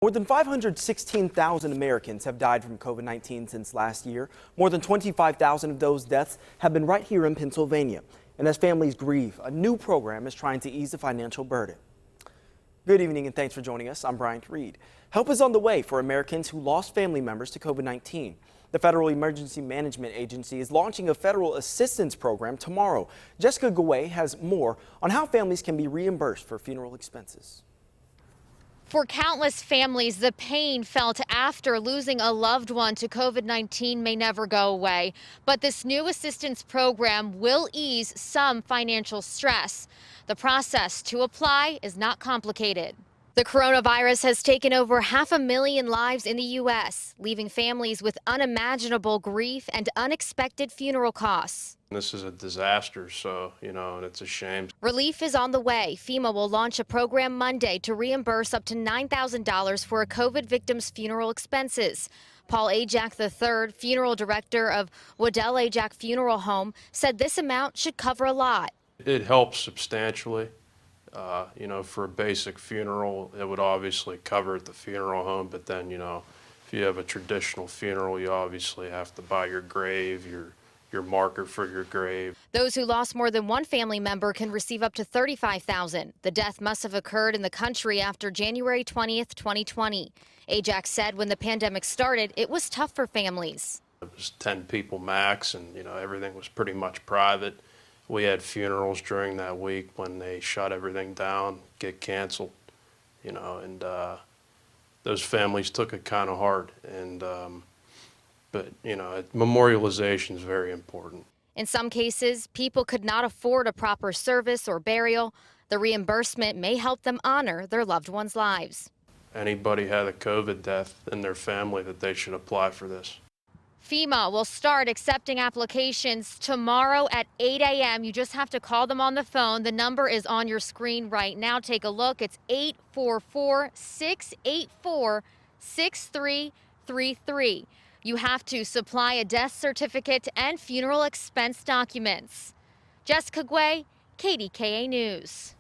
More than 516,000 Americans have died from COVID-19 since last year. More than 25,000 of those deaths have been right here in Pennsylvania. And as families grieve, a new program is trying to ease the financial burden. Good evening and thanks for joining us. I'm Bryant Reed. Help is on the way for Americans who lost family members to COVID-19. The Federal Emergency Management Agency is launching a federal assistance program tomorrow. Jessica Guay has more on how families can be reimbursed for funeral expenses. For countless families, the pain felt after losing a loved one to COVID-19 may never go away. But this new assistance program will ease some financial stress. The process to apply is not complicated. The coronavirus has taken over 500,000 lives in the U.S., leaving families with unimaginable grief and unexpected funeral costs. This is a disaster, so, and it's a shame. Relief is on the way. FEMA will launch a program Monday to reimburse up to $9,000 for a COVID victim's funeral expenses. Paul Ajak III, funeral director of Waddell Ajak Funeral Home, said this amount should cover a lot. It helps substantially. For a basic funeral, it would obviously cover at the funeral home, but then, if you have a traditional funeral, you obviously have to buy your grave, your marker for your grave. Those who lost more than one family member can receive up to $35,000. The death must have occurred in the country after January 20th, 2020. Ajak said when the pandemic started, it was tough for families. It was 10 people max, and everything was pretty much private. We had funerals during that week when they shut everything down, get canceled, and those families took it kind of hard. But memorialization is very important. In some cases, people could not afford a proper service or burial. The reimbursement may help them honor their loved ones' lives. Anybody had a COVID death in their family that they should apply for this. FEMA will start accepting applications tomorrow at 8 a.m. You just have to call them on the phone. The number is on your screen right now. Take a look. It's 844-684-6333. You have to supply a death certificate and funeral expense documents. Jessica Guay, KDKA News.